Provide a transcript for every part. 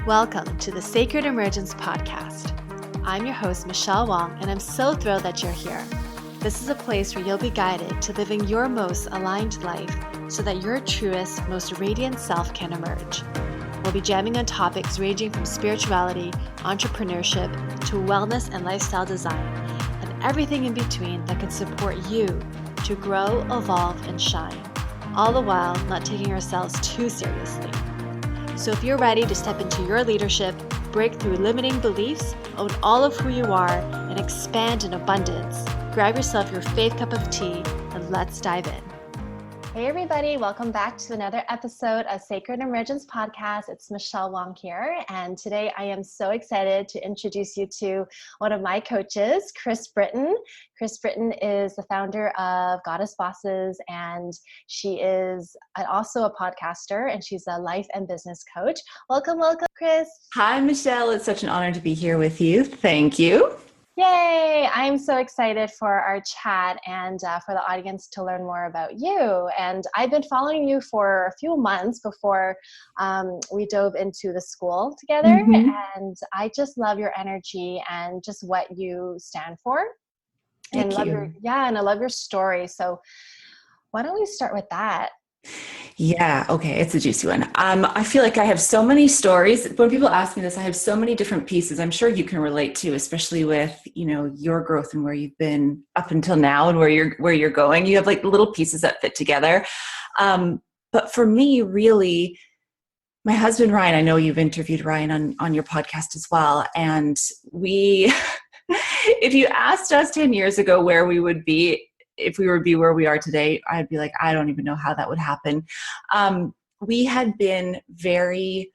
Welcome to the Sacred Emergence Podcast. I'm your host, Michelle Wong, and I'm so thrilled that you're here. This is a place where you'll be guided to living your most aligned life so that your truest, most radiant self can emerge. We'll be jamming on topics ranging from spirituality, entrepreneurship, to wellness and lifestyle design, and everything in between that can support you to grow, evolve, and shine, all the while not taking ourselves too seriously. So if you're ready to step into your leadership, break through limiting beliefs, own all of who you are, and expand in abundance, grab yourself your faith cup of tea and let's dive in. Hey everybody, welcome back to another episode of Sacred Emergence Podcast. It's Michelle Wong here, and today I am so excited to introduce you to one of my coaches, Kris Britton. Kris Britton is the founder of Goddess Bosses, and she is also a podcaster, and she's a life and business coach. Welcome, Kris. Hi, Michelle. It's such an honor to be here with you. Thank you. Yay! I'm so excited for our chat and for the audience to learn more about you. And I've been following you for a few months before we dove into the school together. Mm-hmm. And I just love your energy and just what you stand for. Thank you. And I love your story. So why don't we start with that? Yeah. Okay. It's a juicy one. I feel like I have so many stories. When people ask me this, I have so many different pieces. I'm sure you can relate to, especially with, your growth and where you've been up until now and where you're going. You have like little pieces that fit together. But for me, really, my husband, Ryan, I know you've interviewed Ryan on your podcast as well. And if you asked us 10 years ago where we would be, if we would be where we are today, I'd be like, I don't even know how that would happen. We had been very,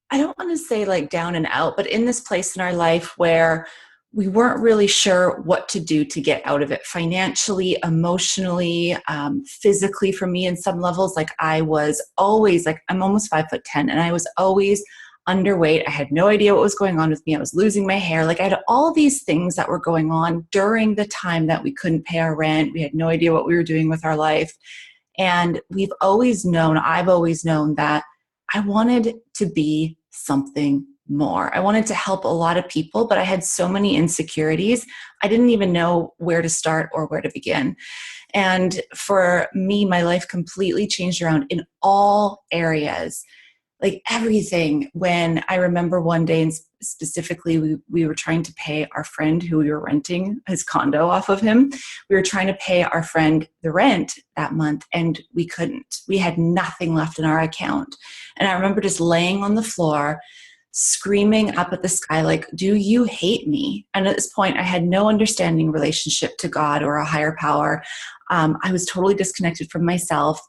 I don't want to say like down and out, but in this place in our life where we weren't really sure what to do to get out of it financially, emotionally, physically. For me in some levels, like I was always like, I'm almost 5'10", and I was always underweight. I had no idea what was going on with me. I was losing my hair. Like I had all these things that were going on during the time that we couldn't pay our rent. We had no idea what we were doing with our life. And I've always known that I wanted to be something more. I wanted to help a lot of people, but I had so many insecurities. I didn't even know where to start or where to begin. And for me, my life completely changed around in all areas. Like everything. When I remember one day, and specifically, we were trying to pay our friend who we were renting his condo off of him. We were trying to pay our friend the rent that month, and we couldn't. We had nothing left in our account. And I remember just laying on the floor, screaming up at the sky, like, do you hate me? And at this point, I had no understanding relationship to God or a higher power. I was totally disconnected from myself.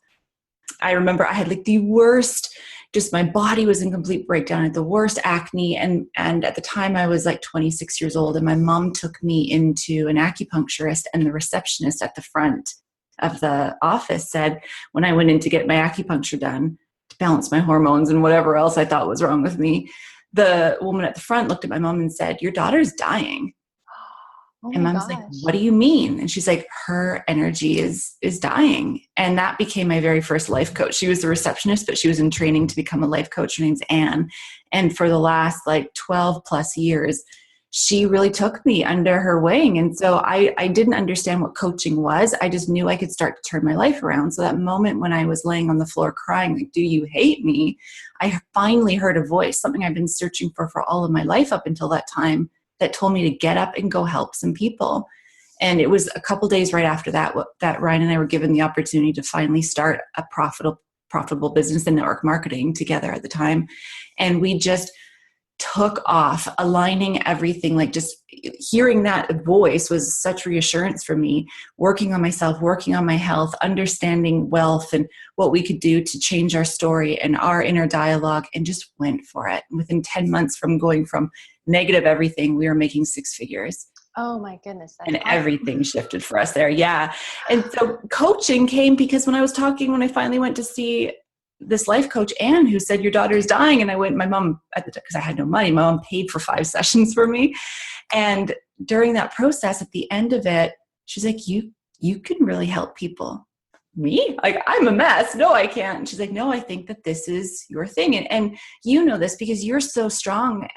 I remember I had like the worst, just my body was in complete breakdown. I had the worst acne. And at the time I was like 26 years old, and my mom took me into an acupuncturist, and the receptionist at the front of the office said, when I went in to get my acupuncture done to balance my hormones and whatever else I thought was wrong with me, the woman at the front looked at my mom and said, your daughter's dying. Oh and mom's like, what do you mean? And she's like, her energy is dying. And that became my very first life coach. She was the receptionist, but she was in training to become a life coach. Her name's Anne. And for the last like 12 plus years, she really took me under her wing. And so I didn't understand what coaching was. I just knew I could start to turn my life around. So that moment when I was laying on the floor crying, like, do you hate me? I finally heard a voice, something I've been searching for all of my life up until that time, that told me to get up and go help some people. And it was a couple days right after that Ryan and I were given the opportunity to finally start a profitable business in network marketing together at the time. And we just took off, aligning everything. Like just hearing that voice was such reassurance for me, working on myself, working on my health, understanding wealth and what we could do to change our story and our inner dialogue, and just went for it. And within 10 months from going from negative everything, we were making 6 figures. Oh my goodness. And awesome. Everything shifted for us there. Yeah. And so coaching came because when I finally went to see this life coach, Anne, who said, your daughter's dying. And I went, my mom, because I had no money, my mom paid for 5 sessions for me. And during that process, at the end of it, she's like, you can really help people. me? Like, I'm a mess. No, I can't. And she's like, no, I think that this is your thing. And you know this because you're so strong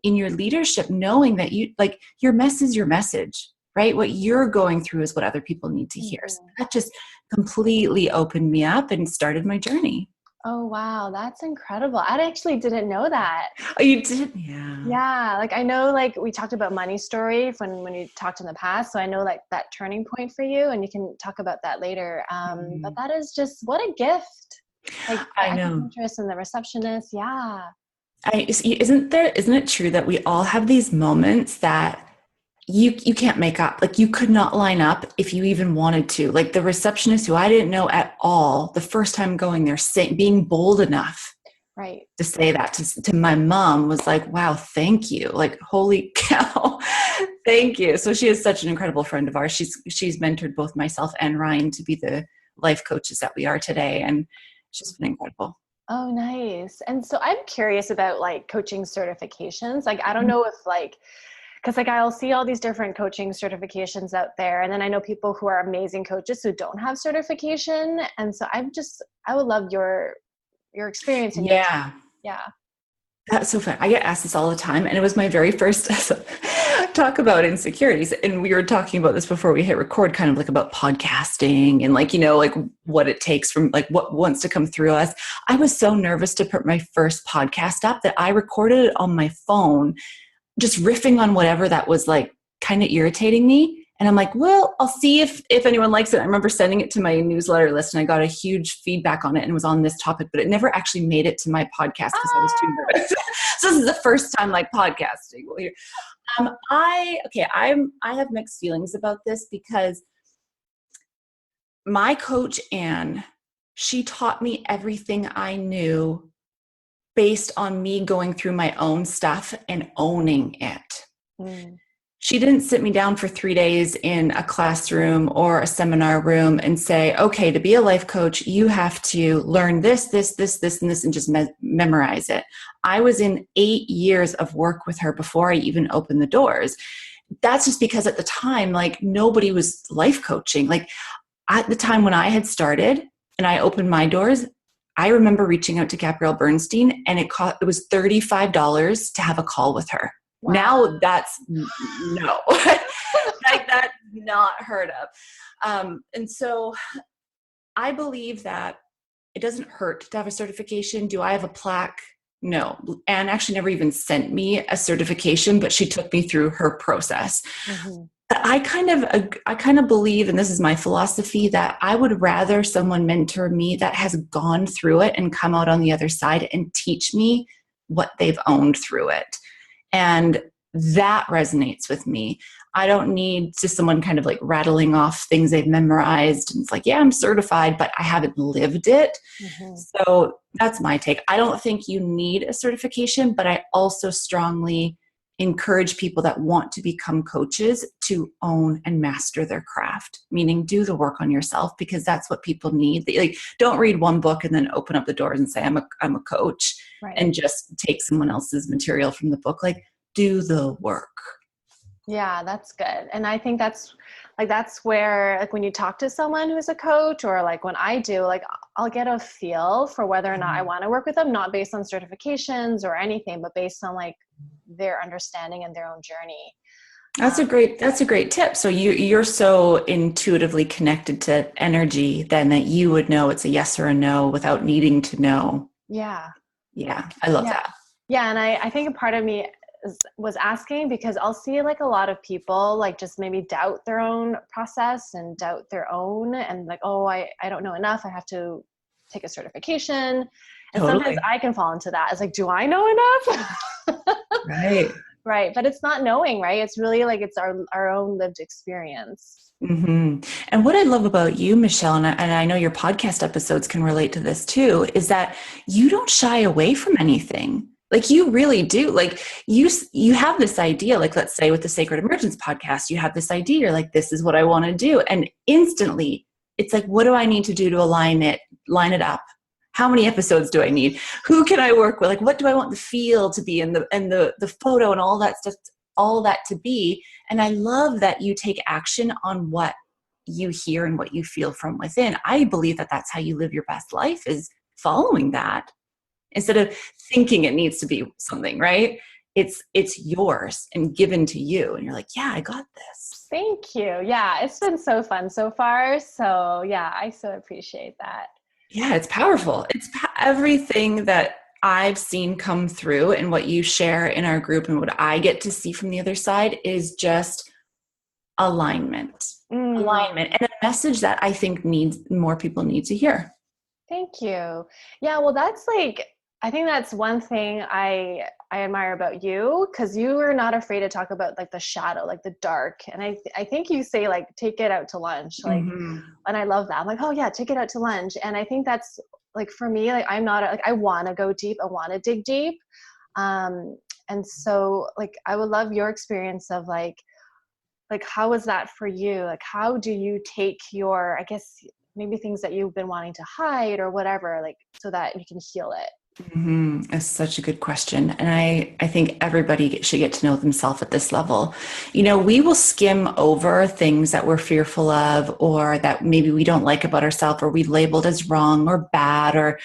in your leadership, knowing that your mess is your message, right? What you're going through is what other people need to hear. So that just completely opened me up and started my journey. Oh, wow. That's incredible. I actually didn't know that. Oh, you did? Yeah. Yeah. Like, I know, like, we talked about money story when you talked in the past. So I know, like, that turning point for you, and you can talk about that later. But that is just, what a gift. Like, I know. Interest in the receptionist. Yeah. Isn't it true that we all have these moments that you can't make up? Like, you could not line up if you even wanted to. Like the receptionist who I didn't know at all, the first time going there, being bold enough right to say that to my mom was like, wow, thank you. Like, holy cow, thank you. So she is such an incredible friend of ours. She's mentored both myself and Ryan to be the life coaches that we are today. And she's been incredible. Oh, nice. And so I'm curious about like coaching certifications. Like, I don't know if like, because like I'll see all these different coaching certifications out there. And then I know people who are amazing coaches who don't have certification. And so I would love your experience. And yeah. That's so fun. I get asked this all the time. And it was my very first talk about insecurities. And we were talking about this before we hit record, kind of like about podcasting and like, like what it takes from like what wants to come through us. I was so nervous to put my first podcast up that I recorded it on my phone, just riffing on whatever that was like kind of irritating me. And I'm like, well, I'll see if anyone likes it. I remember sending it to my newsletter list and I got a huge feedback on it and it was on this topic, but it never actually made it to my podcast because I was too nervous. So this is the first time like podcasting. Well, here, I have mixed feelings about this because my coach, Anne, she taught me everything I knew based on me going through my own stuff and owning it. She didn't sit me down for 3 days in a classroom or a seminar room and say, okay, to be a life coach, you have to learn this, this, this, this, and this, and just memorize it. I was in 8 years of work with her before I even opened the doors. That's just because at the time, like nobody was life coaching. Like at the time when I had started and I opened my doors, I remember reaching out to Gabrielle Bernstein and it was $35 to have a call with her. Wow. Now that's no, like that's not heard of. And so I believe that it doesn't hurt to have a certification. Do I have a plaque? No. Anne actually never even sent me a certification, but she took me through her process. Mm-hmm. I kind of believe, and this is my philosophy, that I would rather someone mentor me that has gone through it and come out on the other side and teach me what they've owned through it. And that resonates with me. I don't need just someone kind of like rattling off things they've memorized. And it's like, yeah, I'm certified, but I haven't lived it. Mm-hmm. So that's my take. I don't think you need a certification, but I also strongly encourage people that want to become coaches to own and master their craft, meaning do the work on yourself, because that's what people need. Like, don't read one book and then open up the doors and say, I'm a coach, right, and just take someone else's material from the book. Like, do the work. Yeah, that's good. And I think that's where, like, when you talk to someone who's a coach, or like when I do, like, I'll get a feel for whether or not I want to work with them, not based on certifications or anything, but based on like their understanding and their own journey. That's a great tip. So you're so intuitively connected to energy then that you would know it's a yes or a no without needing to know. Yeah. Yeah. I love that. Yeah. And I think a part of me was asking because I'll see like a lot of people like just maybe doubt their own process and doubt their own, and like, oh, I don't know enough, I have to take a certification. And totally. Sometimes I can fall into that. It's like, do I know enough? Right. Right. But it's not knowing, right? It's really like, it's our own lived experience. Mm-hmm. And what I love about you, Michelle, and I know your podcast episodes can relate to this too, is that you don't shy away from anything. Like, you really do. Like, you have this idea, like, let's say with the Sacred Emergence podcast, you have this idea, you're like, this is what I want to do. And instantly it's like, what do I need to do to line it up? How many episodes do I need? Who can I work with? Like, what do I want the feel to be and the photo and all that stuff, all that to be? And I love that you take action on what you hear and what you feel from within. I believe that that's how you live your best life, is following that instead of thinking it needs to be something, right? It's yours and given to you. And you're like, yeah, I got this. Thank you. Yeah, it's been so fun so far. So yeah, I so appreciate that. Yeah, it's powerful. It's everything that I've seen come through and what you share in our group and what I get to see from the other side is just alignment. Alignment, and a message that I think more people need to hear. Thank you. Yeah, well, that's like, I think that's one thing I admire about you, because you are not afraid to talk about like the shadow, like the dark. And I think you say like, take it out to lunch. Like, and I love that. I'm like, oh yeah, take it out to lunch. And I think that's like, for me, like, I'm not like, I want to go deep. I want to dig deep. And so like, I would love your experience of like, how was that for you? Like, how do you take your, I guess, maybe things that you've been wanting to hide or whatever, like, so that you can heal it? That's such a good question. And I think everybody should get to know themselves at this level. You know, we will skim over things that we're fearful of, or that maybe we don't like about ourselves, or we've labeled as wrong or bad or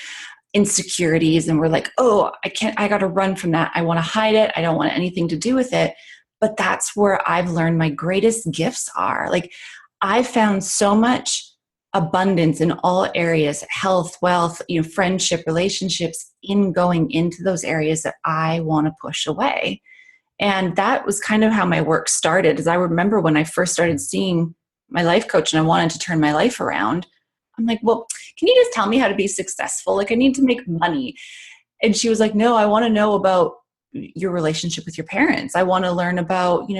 insecurities. And we're like, oh, I got to run from that. I want to hide it. I don't want anything to do with it. But that's where I've learned my greatest gifts are. Like, I've found so much abundance in all areas, health, wealth, friendship, relationships, in going into those areas that I want to push away. And that was kind of how my work started. As I remember when I first started seeing my life coach and I wanted to turn my life around, I'm like, well, can you just tell me how to be successful? Like, I need to make money. And she was like, no, I want to know about your relationship with your parents. I want to learn about,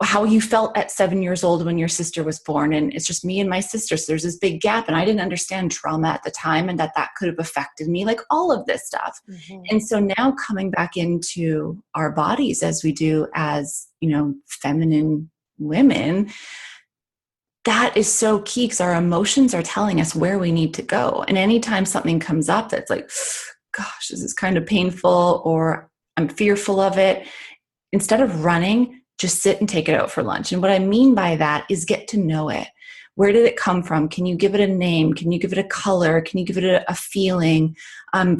how you felt at 7 years old when your sister was born. And it's just me and my sister. So there's this big gap. And I didn't understand trauma at the time, and that could have affected me, like all of this stuff. And so now coming back into our bodies as we do as, feminine women, that is so key, because our emotions are telling us where we need to go. And anytime something comes up that's like, gosh, this is kind of painful, or I'm fearful of it, instead of running, just sit and take it out for lunch. And what I mean by that is get to know it. Where did it come from? Can you give it a name? Can you give it a color? Can you give it a feeling?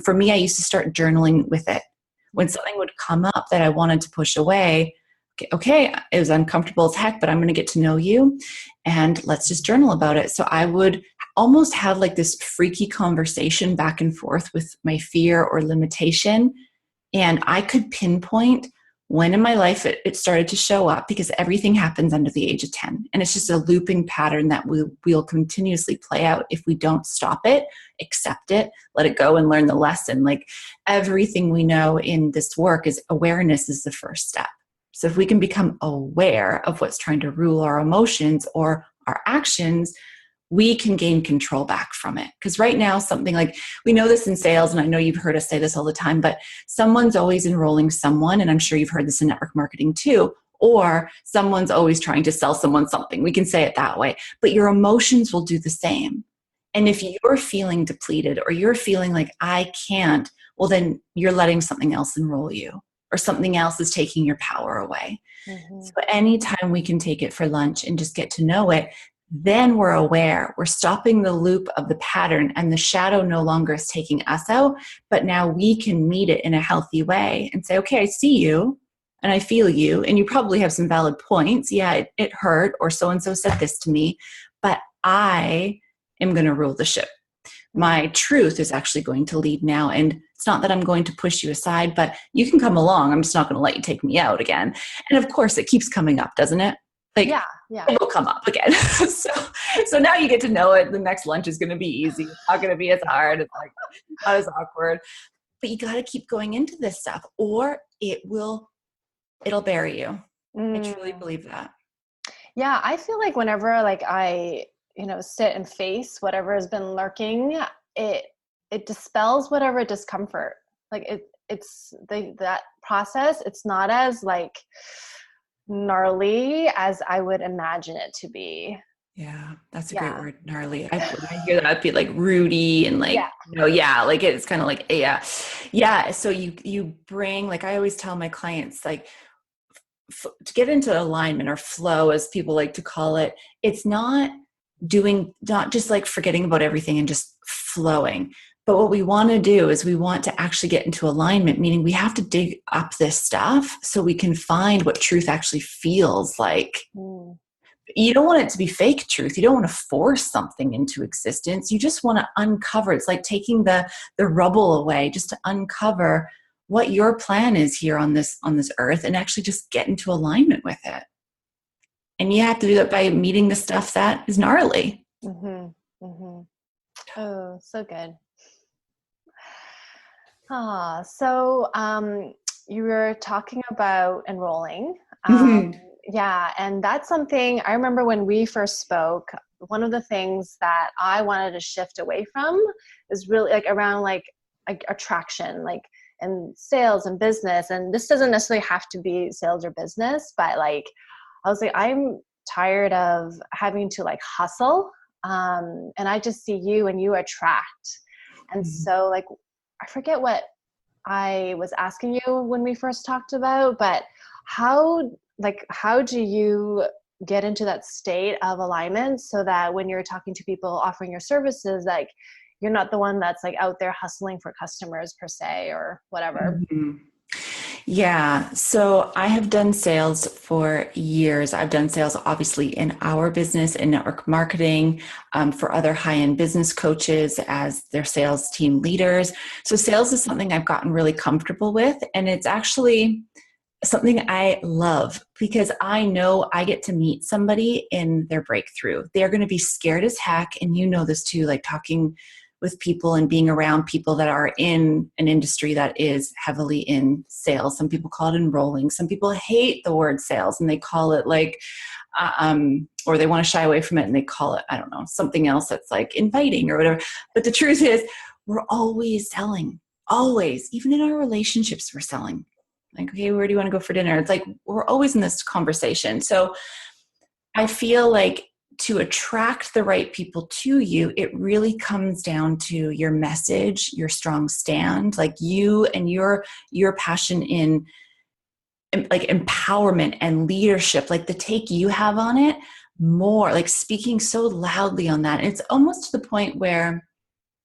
For me, I used to start journaling with it. When something would come up that I wanted to push away, okay, it was uncomfortable as heck, but I'm going to get to know you, and let's just journal about it. So I would almost have like this freaky conversation back and forth with my fear or limitation. And I could pinpoint when in my life it started to show up, because everything happens under the age of 10. And it's just a looping pattern that we'll continuously play out if we don't stop it, accept it, let it go, and learn the lesson. Like, everything we know in this work is awareness is the first step. So if we can become aware of what's trying to rule our emotions or our actions, we can gain control back from it. Because right now, something like, we know this in sales, and I know you've heard us say this all the time, but someone's always enrolling someone, and I'm sure you've heard this in network marketing too, or someone's always trying to sell someone something. We can say it that way, but your emotions will do the same. And if you're feeling depleted, or you're feeling like, I can't, well, then you're letting something else enroll you, or something else is taking your power away. So anytime we can take it for lunch and just get to know it, then we're aware. We're stopping the loop of the pattern, and the shadow no longer is taking us out, but now we can meet it in a healthy way and say, okay, I see you and I feel you, and you probably have some valid points. Yeah, it hurt, or so-and-so said this to me, but I am going to rule the ship. My truth is actually going to lead now. And it's not that I'm going to push you aside, but you can come along. I'm just not going to let you take me out again. And of course, it keeps coming up, doesn't it? Like, it will come up again. so now you get to know it. The next lunch is going to be easy. It's not going to be as hard. It's like not as awkward. But you got to keep going into this stuff, or it'll bury you. I truly believe that. Yeah, I feel like whenever like I, sit and face whatever has been lurking, it dispels whatever discomfort. Like it's that process. It's not as like gnarly as I would imagine it to be. Yeah, that's a great word, gnarly. When I hear that, I'd be like Rudy and like, like it's kind of like, yeah. So you bring, like I always tell my clients, like to get into alignment or flow, as people like to call it, it's not just like forgetting about everything and just flowing. But what we want to do is we want to actually get into alignment, meaning we have to dig up this stuff so we can find what truth actually feels like. You don't want it to be fake truth. You don't want to force something into existence. You just want to uncover. It's like taking the rubble away, just to uncover what your plan is here on this earth, and actually just get into alignment with it. And you have to do that by meeting the stuff that is gnarly. Mm-hmm. Mm-hmm. Oh, so good. So you were talking about enrolling. Yeah, and that's something I remember when we first spoke. One of the things that I wanted to shift away from is really like around like attraction, like and sales and business. And this doesn't necessarily have to be sales or business, but like I was like, I'm tired of having to like hustle. And I just see you and you attract. And so like, I forget what I was asking you when we first talked about, but how do you get into that state of alignment so that when you're talking to people offering your services, like you're not the one that's like out there hustling for customers per se or whatever? Yeah. So I have done sales for years. I've done sales obviously in our business, in network marketing, for other high-end business coaches as their sales team leaders. So sales is something I've gotten really comfortable with. And it's actually something I love because I know I get to meet somebody in their breakthrough. They're going to be scared as heck. And you know this too, like talking with people and being around people that are in an industry that is heavily in sales. Some people call it enrolling. Some people hate the word sales and they call it like, or they want to shy away from it and they call it, I don't know, something else that's like inviting or whatever. But the truth is we're always selling, always, even in our relationships, we're selling. Like, okay, where do you want to go for dinner? It's like, we're always in this conversation. So I feel like to attract the right people to you, it really comes down to your message, your strong stand, like you and your passion in like empowerment and leadership, like the take you have on it, more like speaking so loudly on that. And it's almost to the point where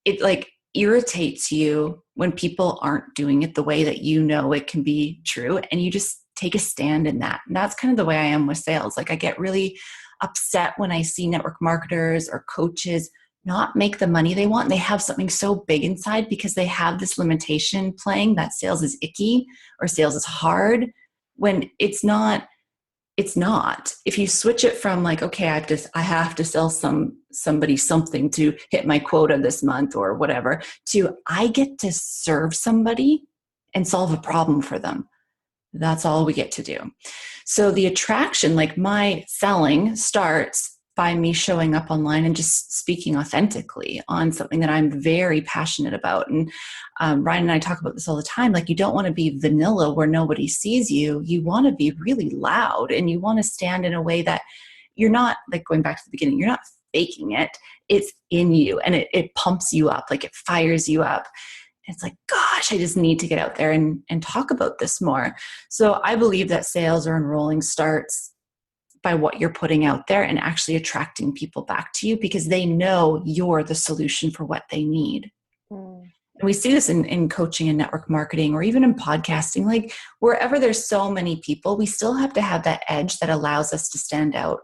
it like irritates you when people aren't doing it the way that you know it can be true. And you just take a stand in that. And that's kind of the way I am with sales. Like I get really upset when I see network marketers or coaches not make the money they want. And they have something so big inside because they have this limitation playing that sales is icky or sales is hard, when it's not. It's not. If you switch it from like, okay, I have to sell somebody something to hit my quota this month or whatever, to I get to serve somebody and solve a problem for them. That's all we get to do. So the attraction, like my selling, starts by me showing up online and just speaking authentically on something that I'm very passionate about. And Ryan and I talk about this all the time. Like you don't want to be vanilla where nobody sees you. You want to be really loud and you want to stand in a way that you're not like going back to the beginning. You're not faking it. It's in you and it pumps you up. Like it fires you up. It's like, gosh, I just need to get out there and talk about this more. So I believe that sales or enrolling starts by what you're putting out there and actually attracting people back to you because they know you're the solution for what they need. And we see this in coaching and network marketing or even in podcasting, like wherever there's so many people, we still have to have that edge that allows us to stand out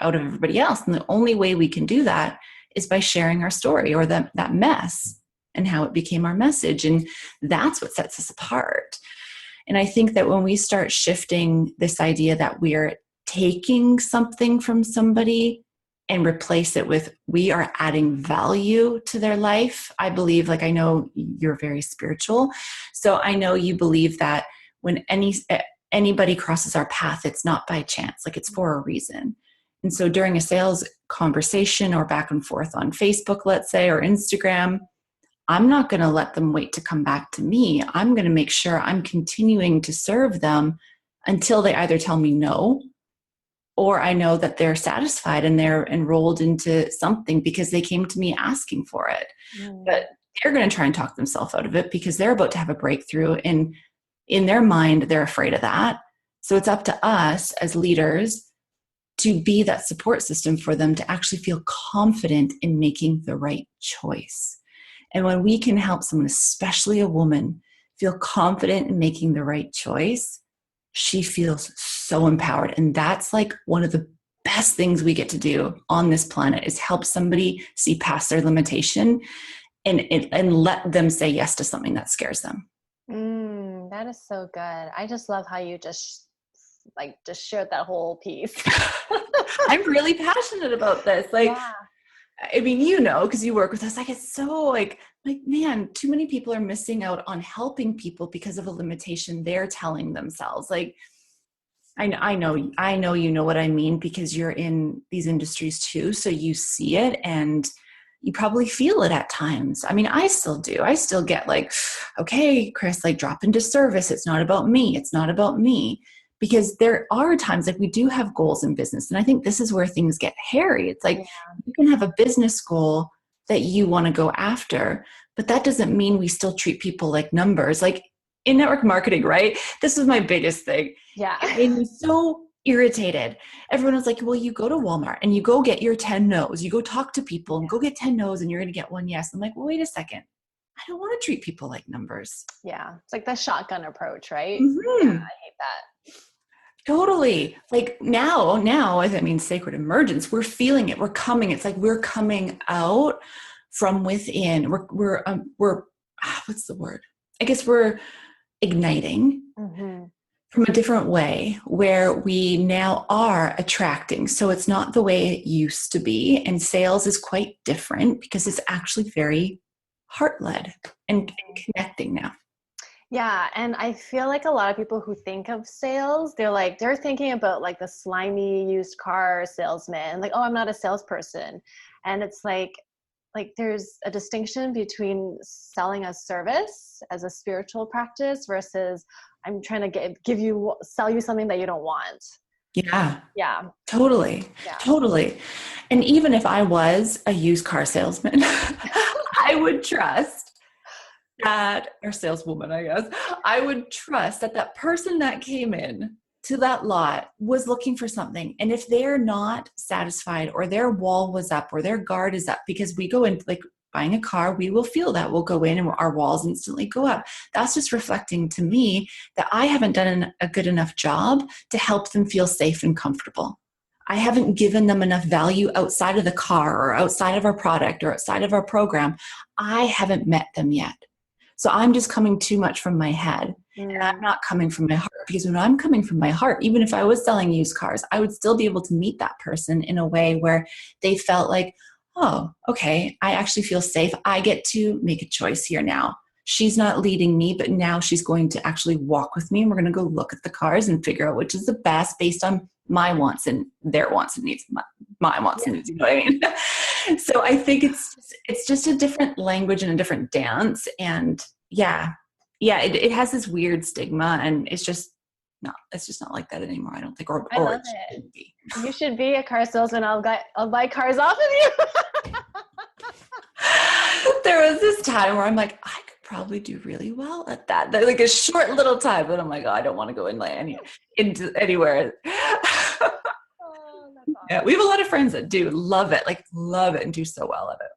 of everybody else. And the only way we can do that is by sharing our story or that mess and how it became our message. And that's what sets us apart. And I think that when we start shifting this idea that we're taking something from somebody and replace it with we are adding value to their life. I believe, like I know you're very spiritual, so I know you believe that when anybody crosses our path, it's not by chance, like it's for a reason. And so during a sales conversation or back and forth on Facebook, let's say, or Instagram, I'm not going to let them wait to come back to me. I'm going to make sure I'm continuing to serve them until they either tell me no, or I know that they're satisfied and they're enrolled into something because they came to me asking for it. But they're going to try and talk themselves out of it because they're about to have a breakthrough. And in their mind, they're afraid of that. So it's up to us as leaders to be that support system for them to actually feel confident in making the right choice. And when we can help someone, especially a woman, feel confident in making the right choice, she feels so empowered. And that's like one of the best things we get to do on this planet, is help somebody see past their limitation and let them say yes to something that scares them. That is so good. I just love how you just shared that whole piece. I'm really passionate about this. Like, yeah. I mean, because you work with us, like, it's so like, man, too many people are missing out on helping people because of a limitation they're telling themselves. Like, I know you know what I mean, because you're in these industries too. So you see it and you probably feel it at times. I mean, I still do. I still get like, okay, Kris, like, drop into service. It's not about me. It's not about me. Because there are times, like, we do have goals in business. And I think this is where things get hairy. It's like, you can have a business goal that you want to go after, but that doesn't mean we still treat people like numbers. Like in network marketing, right? This was my biggest thing. Yeah. It made me so irritated. Everyone was like, well, you go to Walmart and you go get your 10 no's. You go talk to people and go get 10 no's and you're going to get one yes. I'm like, well, wait a second. I don't want to treat people like numbers. Yeah. It's like the shotgun approach, right? Mm-hmm. Yeah, I hate that. Totally. Like now, as I mean, sacred emergence, we're feeling it. We're coming. It's like we're coming out from within. We're what's the word? I guess we're igniting from a different way, where we now are attracting. So it's not the way it used to be. And sales is quite different because it's actually very heart-led and connecting now. Yeah. And I feel like a lot of people who think of sales, they're thinking about like the slimy used car salesman, like, oh, I'm not a salesperson. And it's like there's a distinction between selling a service as a spiritual practice versus I'm trying to sell you something that you don't want. Yeah. Yeah. Totally. Yeah. Totally. And even if I was a used car salesman, I would trust that, or saleswoman, I guess, I would trust that person that came in to that lot was looking for something. And if they're not satisfied, or their wall was up, or their guard is up, because we go in, like buying a car, we will feel that. We'll go in and our walls instantly go up. That's just reflecting to me that I haven't done a good enough job to help them feel safe and comfortable. I haven't given them enough value outside of the car, or outside of our product, or outside of our program. I haven't met them yet. So I'm just coming too much from my head, and I'm not coming from my heart. Because when I'm coming from my heart, even if I was selling used cars, I would still be able to meet that person in a way where they felt like, oh, okay, I actually feel safe. I get to make a choice here now. She's not leading me, but now she's going to actually walk with me, and we're going to go look at the cars and figure out which is the best based on my wants and their wants and needs, my wants and needs, you know what I mean? So I think it's just a different language and a different dance. And it has this weird stigma, and it's just not like that anymore, I don't think. I love it. Be. You should be a car salesman. I'll buy cars off of you. There was this time where I'm like, I could probably do really well at that. Like a short little time, but I'm like, oh, I don't want to go into anywhere. Oh, that's awesome. Yeah, we have a lot of friends that do love it and do so well at it.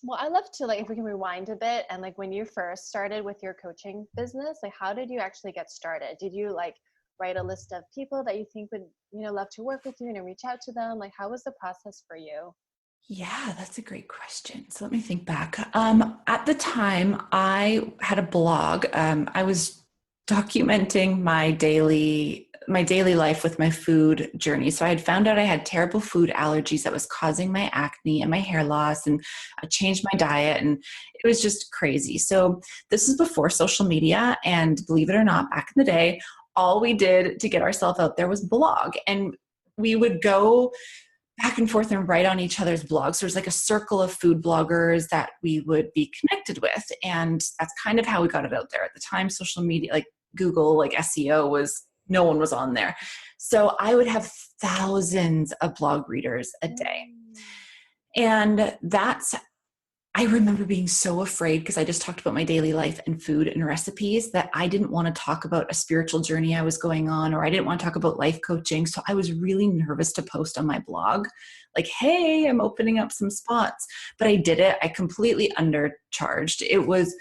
Well, I love to, like, if we can rewind a bit, and like when you first started with your coaching business, like how did you actually get started? Did you like write a list of people that you think would, love to work with you and reach out to them? Like, how was the process for you? Yeah, that's a great question. So let me think back. At the time, I had a blog. I was documenting my daily life with my food journey. So I had found out I had terrible food allergies that was causing my acne and my hair loss, and I changed my diet, and it was just crazy. So this is before social media, and believe it or not, back in the day, all we did to get ourselves out there was blog, and we would go back and forth and write on each other's blogs. So there's like a circle of food bloggers that we would be connected with. And that's kind of how we got it out there. At the time, social media, like Google, like SEO no one was on there. So I would have thousands of blog readers a day. And I remember being so afraid because I just talked about my daily life and food and recipes that I didn't want to talk about a spiritual journey I was going on, or I didn't want to talk about life coaching. So I was really nervous to post on my blog, like, hey, I'm opening up some spots. But I did it. I completely undercharged. It was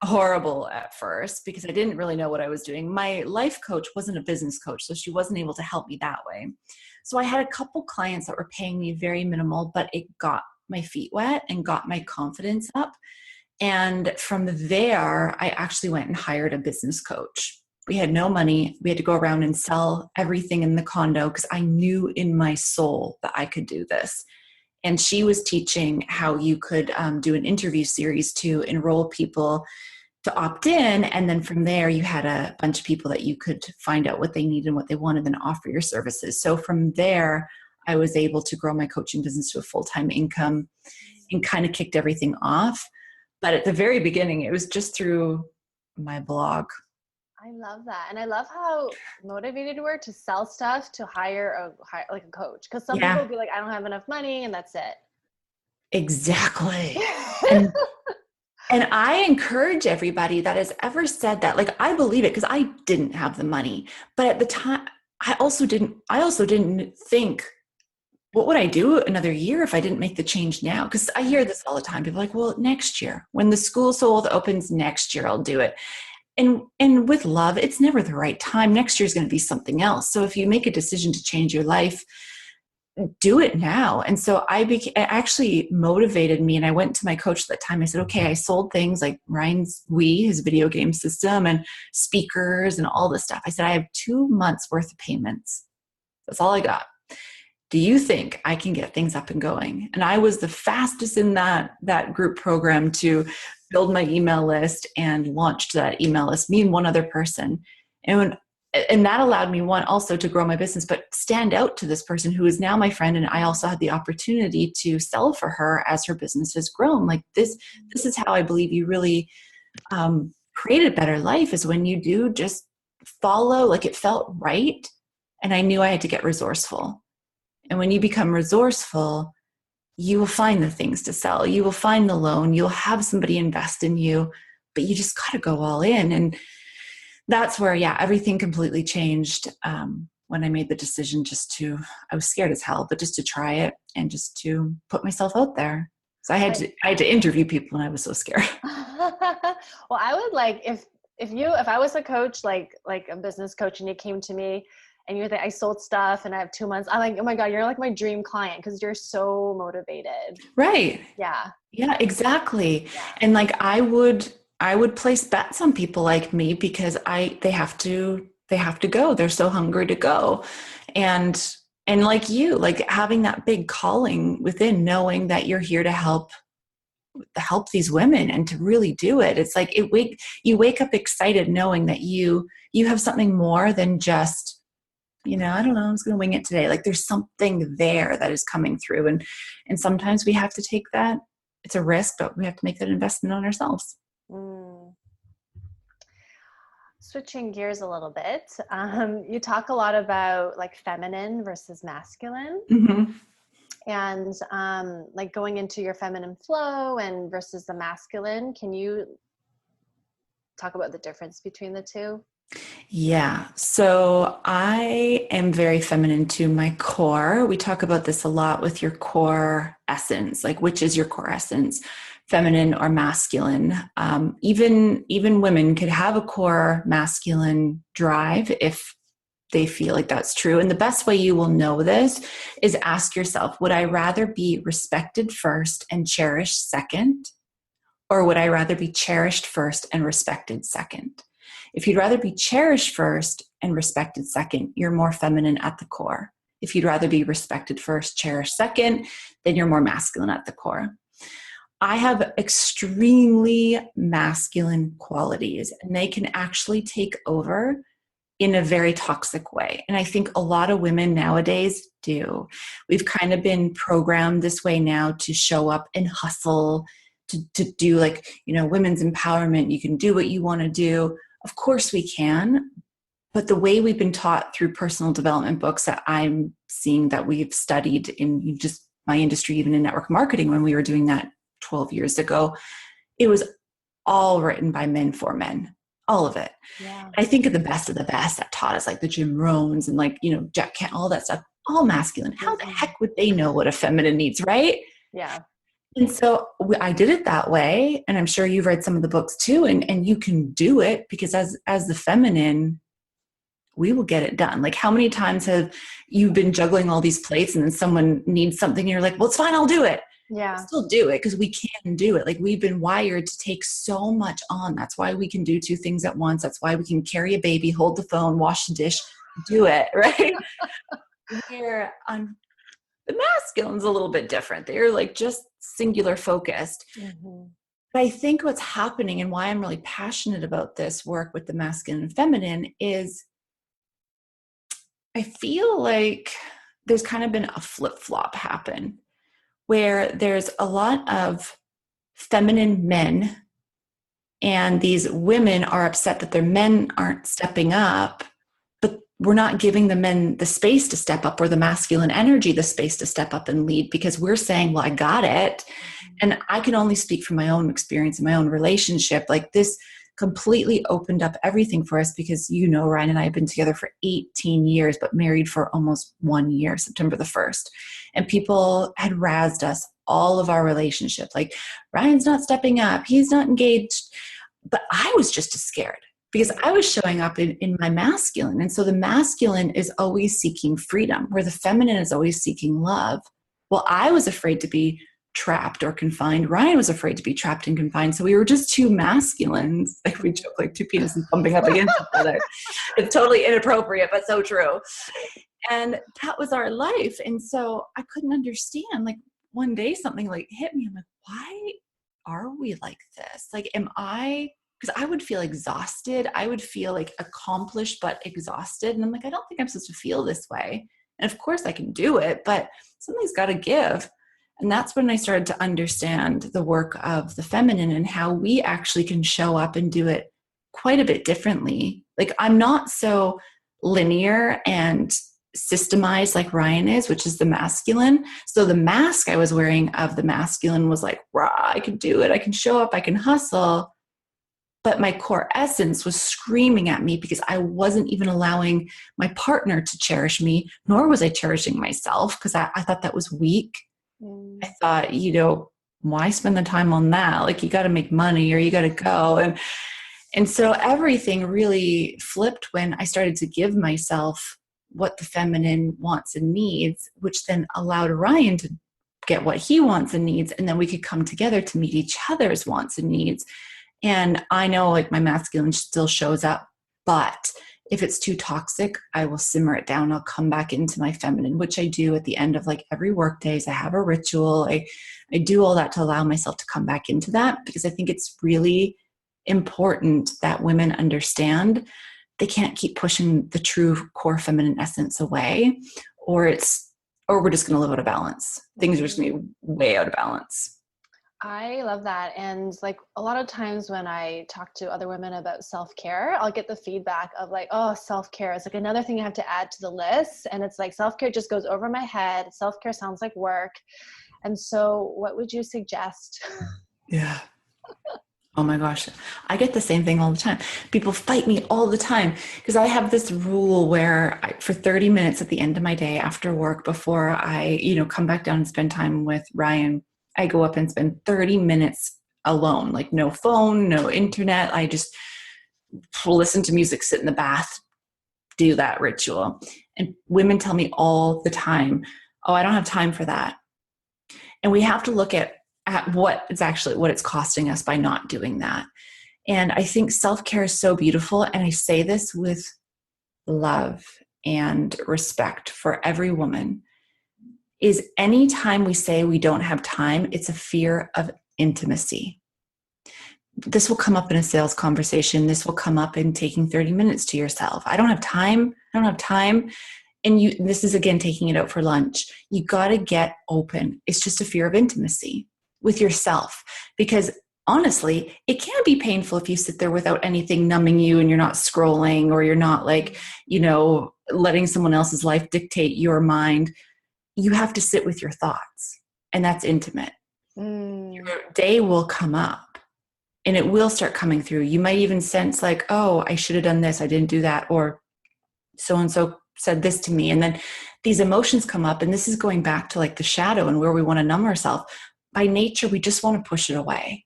horrible at first because I didn't really know what I was doing. My life coach wasn't a business coach, so she wasn't able to help me that way. So I had a couple clients that were paying me very minimal, but it got my feet wet and got my confidence up. And from there, I actually went and hired a business coach. We had no money. We had to go around and sell everything in the condo because I knew in my soul that I could do this. And she was teaching how you could do an interview series to enroll people to opt in. And then from there, you had a bunch of people that you could find out what they needed and what they wanted and offer your services. So from there, I was able to grow my coaching business to a full-time income and kind of kicked everything off. But at the very beginning, it was just through my blog. I love that. And I love how motivated you were to sell stuff, to hire a coach. Because some people would be like, I don't have enough money, and that's it. Exactly. And I encourage everybody that has ever said that, like, I believe it because I didn't have the money. But at the time, I also didn't think, what would I do another year if I didn't make the change now? Because I hear this all the time. People are like, well, next year, when the school sold opens next year, I'll do it. And with love, it's never the right time. Next year is going to be something else. So if you make a decision to change your life, do it now. And so it actually motivated me. And I went to my coach at that time. I said, okay, I sold things like Ryan's Wii, his video game system, and speakers and all this stuff. I said, I have 2 months worth of payments. That's all I got. Do you think I can get things up and going? And I was the fastest in that group program to build my email list and launched that email list, me and one other person. And that allowed me, one, also to grow my business, but stand out to this person who is now my friend. And I also had the opportunity to sell for her as her business has grown. Like this is how I believe you really create a better life, is when you do just follow, like it felt right. And I knew I had to get resourceful. And when you become resourceful, you will find the things to sell. You will find the loan. You'll have somebody invest in you, but you just got to go all in. And that's where, everything completely changed when I made the decision I was scared as hell, but just to try it and just to put myself out there. So I had to interview people, and I was so scared. Well, I would like, if I was a coach, like a business coach, and you came to me and you're like, I sold stuff and I have 2 months. I'm like, oh my God, you're like my dream client because you're so motivated. Right. Yeah. Yeah, exactly. Yeah. And like I would place bets on people like me because they have to go. They're so hungry to go. And like you, like having that big calling within, knowing that you're here to help these women and to really do it. It's like you wake up excited knowing that you have something more than just, I don't know, I'm just going to wing it today. Like there's something there that is coming through. And sometimes we have to take that. It's a risk, but we have to make that investment on ourselves. Switching gears a little bit. You talk a lot about like feminine versus masculine. Mm-hmm. And like going into your feminine flow and versus the masculine. Can you talk about the difference between the two? Yeah. So I am very feminine to my core. We talk about this a lot with your core essence, like which is your core essence, feminine or masculine. Even women could have a core masculine drive if they feel like that's true. And the best way you will know this is ask yourself, would I rather be respected first and cherished second? Or would I rather be cherished first and respected second? If you'd rather be cherished first and respected second, you're more feminine at the core. If you'd rather be respected first, cherished second, then you're more masculine at the core. I have extremely masculine qualities, and they can actually take over in a very toxic way. And I think a lot of women nowadays do. We've kind of been programmed this way now to show up and hustle, to do like, women's empowerment. You can do what you want to do. Of course we can, but the way we've been taught through personal development books that I'm seeing that we've studied in just my industry, even in network marketing, when we were doing that 12 years ago, it was all written by men for men, all of it. Yeah. I think of the best that taught us, like the Jim Rohns and like, Jack Kent, all that stuff, all masculine. How the heck would they know what a feminine needs, right? Yeah. And so I did it that way. And I'm sure you've read some of the books too. And you can do it because as the feminine, we will get it done. Like, how many times have you been juggling all these plates and then someone needs something and you're like, well, it's fine, I'll do it. Yeah. We'll still do it because we can do it. Like, we've been wired to take so much on. That's why we can do two things at once. That's why we can carry a baby, hold the phone, wash the dish, do it, right? Where the masculine's a little bit different. They're like just singular focused. Mm-hmm. But I think what's happening and why I'm really passionate about this work with the masculine and feminine is I feel like there's kind of been a flip-flop happen where there's a lot of feminine men and these women are upset that their men aren't stepping up, but we're not giving the men the space to step up or the masculine energy the space to step up and lead because we're saying, well, I got it. And I can only speak from my own experience in my own relationship. Like, this completely opened up everything for us because, Ryan and I have been together for 18 years, but married for almost 1 year, September the 1st. And people had razzed us all of our relationship. Like, Ryan's not stepping up. He's not engaged. But I was just as scared because I was showing up in my masculine. And so the masculine is always seeking freedom, where the feminine is always seeking love. Well, I was afraid to be trapped or confined. Ryan was afraid to be trapped and confined. So we were just two masculines. Like, we joke, like two penises bumping up against each other. It's totally inappropriate, but so true. And that was our life. And so I couldn't understand. Like, one day something like hit me. I'm like, why are we like this? Like, because I would feel exhausted. I would feel like accomplished, but exhausted. And I'm like, I don't think I'm supposed to feel this way. And of course I can do it, but something's got to give. And that's when I started to understand the work of the feminine and how we actually can show up and do it quite a bit differently. Like, I'm not so linear and systemized like Ryan is, which is the masculine. So the mask I was wearing of the masculine was like, rah, I can do it. I can show up. I can hustle. But my core essence was screaming at me because I wasn't even allowing my partner to cherish me, nor was I cherishing myself because I thought that was weak. I thought, why spend the time on that? Like, you got to make money or you got to go. And so everything really flipped when I started to give myself what the feminine wants and needs, which then allowed Ryan to get what he wants and needs. And then we could come together to meet each other's wants and needs. And I know, like, my masculine still shows up, but if it's too toxic, I will simmer it down. I'll come back into my feminine, which I do at the end of like every work days. I have a ritual. I do all that to allow myself to come back into that because I think it's really important that women understand they can't keep pushing the true core feminine essence away, or we're just going to live out of balance. Things are just going to be way out of balance. I love that. And like, a lot of times when I talk to other women about self-care, I'll get the feedback of like, oh, self-care is like another thing I have to add to the list. And it's like, self-care just goes over my head. Self-care sounds like work. And so what would you suggest? Yeah. Oh my gosh. I get the same thing all the time. People fight me all the time because I have this rule where for 30 minutes at the end of my day after work, before I, come back down and spend time with Ryan, I go up and spend 30 minutes alone, like no phone, no internet. I just listen to music, sit in the bath, do that ritual. And women tell me all the time, oh, I don't have time for that. And we have to look at what it's costing us by not doing that. And I think self-care is so beautiful. And I say this with love and respect for every woman. Is any time we say we don't have time, it's a fear of intimacy. This will come up in a sales conversation. This will come up in taking 30 minutes to yourself. I don't have time. And this is, again, taking it out for lunch. You got to get open. It's just a fear of intimacy with yourself. Because honestly, it can be painful if you sit there without anything numbing you and you're not scrolling or you're not like, letting someone else's life dictate your mind. You have to sit with your thoughts, and that's intimate. your day will come up and it will start coming through. You might even sense like, oh, I should have done this. I didn't do that. Or so-and-so said this to me. And then these emotions come up, and this is going back to like the shadow and where we want to numb ourselves. By nature, we just want to push it away.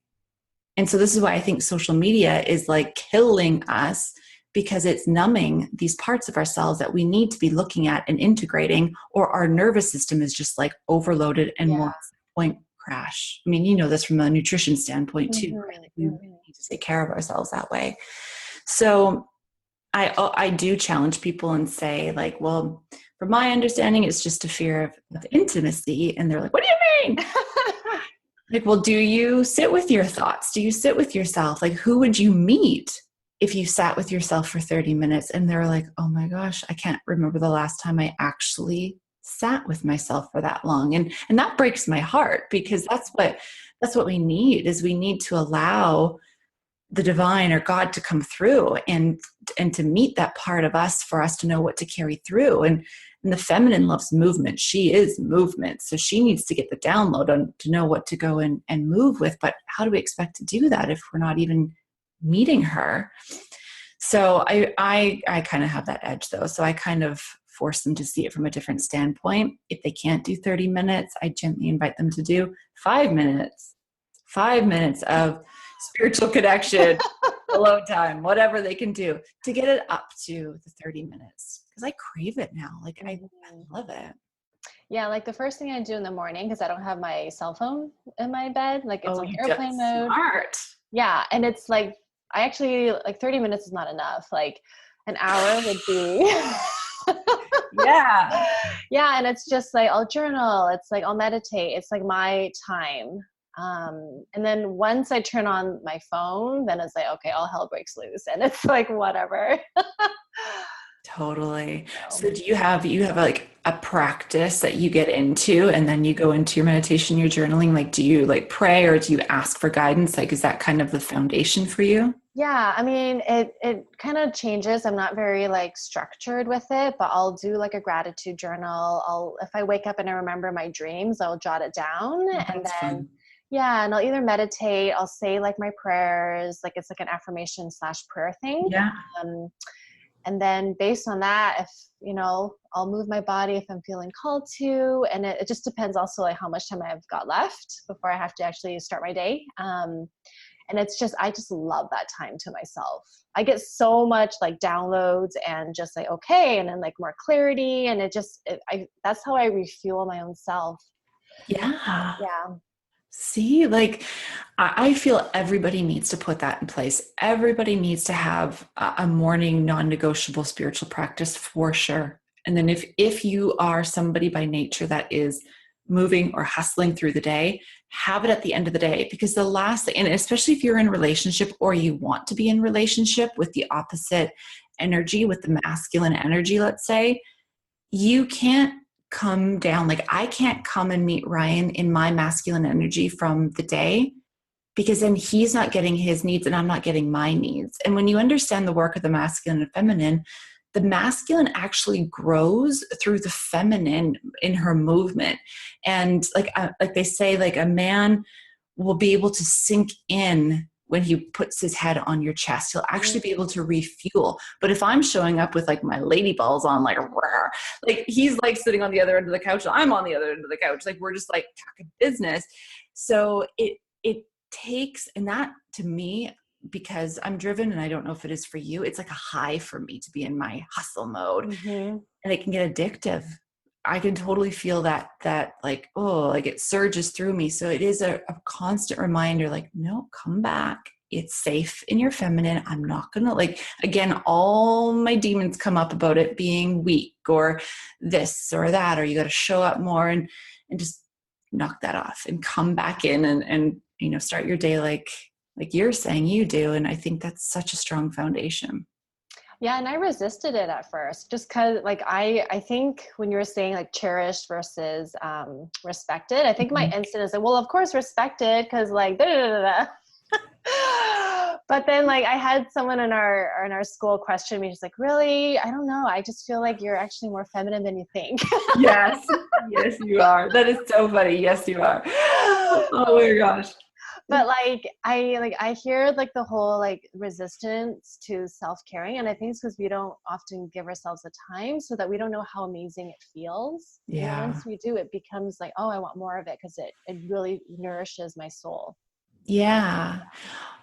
And so this is why I think social media is like killing us, because it's numbing these parts of ourselves that we need to be looking at and integrating, or our nervous system is just like overloaded and wants point crash. I mean, you know this from a nutrition standpoint too, right? Like we need to take care of ourselves that way. So I do challenge people and say like, well, from my understanding, it's just a fear of intimacy. And they're like, what do you mean? Like, well, do you sit with your thoughts? Do you sit with yourself? Like, who would you meet if you sat with yourself for 30 minutes? And they're like, oh my gosh, I can't remember the last time I actually sat with myself for that long. And that breaks my heart, because that's what we need, is we need to allow the divine or God to come through and to meet that part of us, for us to know what to carry through. And the feminine loves movement. She is movement. So she needs to get the download on to know what to go and move with. But how do we expect to do that if we're not even meeting her? So I kind of have that edge though. So I kind of force them to see it from a different standpoint. If they can't do 30 minutes, I gently invite them to do 5 minutes. 5 minutes of spiritual connection, alone time, whatever they can do to get it up to the 30 minutes. Because I crave it now. Like I love it. Yeah, like the first thing I do in the morning, because I don't have my cell phone in my bed, like it's on airplane mode. Smart. Yeah, and it's like, I actually, like 30 minutes is not enough. Like an hour would be. Yeah. Yeah, and it's just like, I'll journal. It's like, I'll meditate. It's like my time. And then once I turn on my phone, then it's like, okay, all hell breaks loose. And it's like, whatever. Totally. So do you have like a practice that you get into, and then you go into your meditation, your journaling? Like, do you like pray, or do you ask for guidance? Like, is that kind of the foundation for you? Yeah. I mean, it kind of changes. I'm not very like structured with it, but I'll do like a gratitude journal. If I wake up and I remember my dreams, I'll jot it down. Oh, and then fun. Yeah, and I'll either meditate, I'll say like my prayers, like it's like an affirmation / prayer thing. Yeah. And then based on that, if, I'll move my body if I'm feeling called to, and it just depends also like how much time I've got left before I have to actually start my day. And I just love that time to myself. I get so much like downloads and just like, okay. And then like more clarity. And that's how I refuel my own self. Yeah. Yeah. See, like I feel everybody needs to put that in place. Everybody needs to have a morning non-negotiable spiritual practice for sure. And then if you are somebody by nature that is moving or hustling through the day, have it at the end of the day, because the last thing, and especially if you're in a relationship or you want to be in relationship with the opposite energy, with the masculine energy, let's say, you can't come down. Like I can't come and meet Ryan in my masculine energy from the day, because then he's not getting his needs and I'm not getting my needs. And when you understand the work of the masculine and feminine, the masculine actually grows through the feminine in her movement. And like they say, like a man will be able to sink in when he puts his head on your chest. He'll actually be able to refuel. But if I'm showing up with like my lady balls on, like he's like sitting on the other end of the couch, and I'm on the other end of the couch. Like we're just like talking business. So it takes, and that to me, because I'm driven, and I don't know if it is for you, it's like a high for me to be in my hustle mode. And it can get addictive. I can totally feel that like, oh, like it surges through me. So it is a constant reminder, like, no, come back. It's safe in your feminine. I'm not going to, like, again, all my demons come up about it being weak or this or that, or you got to show up more, and just knock that off and come back in and start your day like you're saying you do. And I think that's such a strong foundation. Yeah. And I resisted it at first, just cause like, I think when you were saying like cherished versus, respected, I think my instinct is like, well, of course respected. Cause like, da, da, da, da. But then like I had someone in our school question me, she's like, really? I don't know. I just feel like you're actually more feminine than you think. Yes. Yes, you are. That is so funny. Yes, you are. Oh my gosh. But I hear like the whole like resistance to self-caring, and I think it's because we don't often give ourselves the time, so that we don't know how amazing it feels. Yeah. And once we do, it becomes like, oh, I want more of it because it really nourishes my soul. Yeah.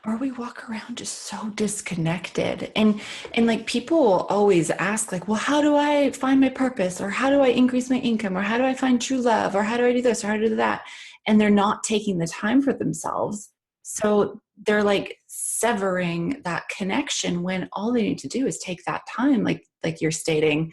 Or we walk around just so disconnected. And like people will always ask like, well, how do I find my purpose? Or how do I increase my income? Or how do I find true love? Or how do I do this? Or how do I do that? And they're not taking the time for themselves. So they're like severing that connection when all they need to do is take that time, like you're stating,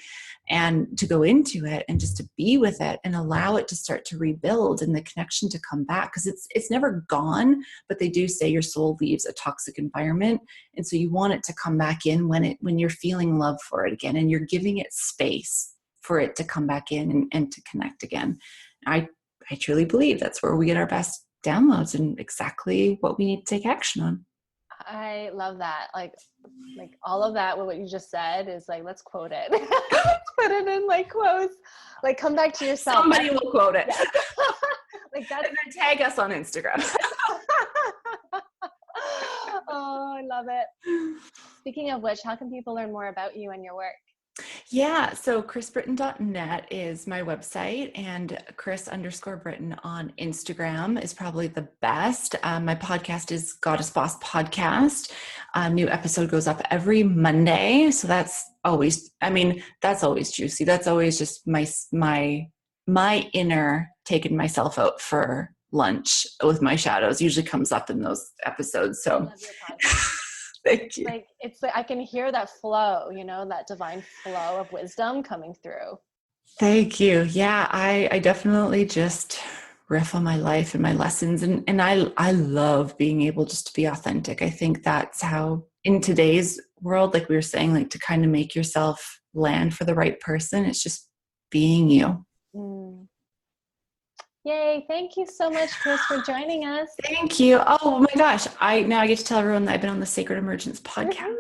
and to go into it and just to be with it and allow it to start to rebuild and the connection to come back, because it's never gone. But they do say your soul leaves a toxic environment, and so you want it to come back in when you're feeling love for it again and you're giving it space for it to come back in and to connect again. I truly believe that's where we get our best downloads and exactly what we need to take action on. I love that. Like all of that, what you just said is like, let's quote it. Let's put it in like quotes. Like, come back to yourself. Somebody will quote it. Like that. And then tag us on Instagram. Oh, I love it. Speaking of which, how can people learn more about you and your work? Yeah, so krisbritton.net is my website, and Kris_Britton on Instagram is probably the best. My podcast is Goddess Boss Podcast. A new episode goes up every Monday. So that's always juicy. That's always just my inner taking myself out for lunch with my shadows usually comes up in those episodes. So thank you. Like, it's like I can hear that flow, that divine flow of wisdom coming through. Thank you. Yeah, I definitely just riff on my life and my lessons. And I love being able just to be authentic. I think that's how, in today's world, like we were saying, like to kind of make yourself land for the right person, it's just being you. Yay. Thank you so much, Kris, for joining us. Thank you. Oh my gosh. Now I get to tell everyone that I've been on the Sacred Emergence podcast.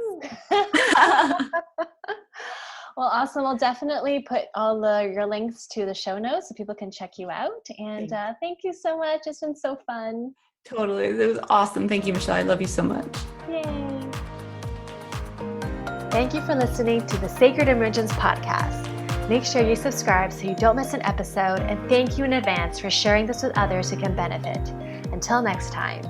Well, awesome. I'll definitely put all your links to the show notes so people can check you out. And thank you so much. It's been so fun. Totally. It was awesome. Thank you, Michelle. I love you so much. Yay. Thank you for listening to the Sacred Emergence podcast. Make sure you subscribe so you don't miss an episode, and thank you in advance for sharing this with others who can benefit. Until next time.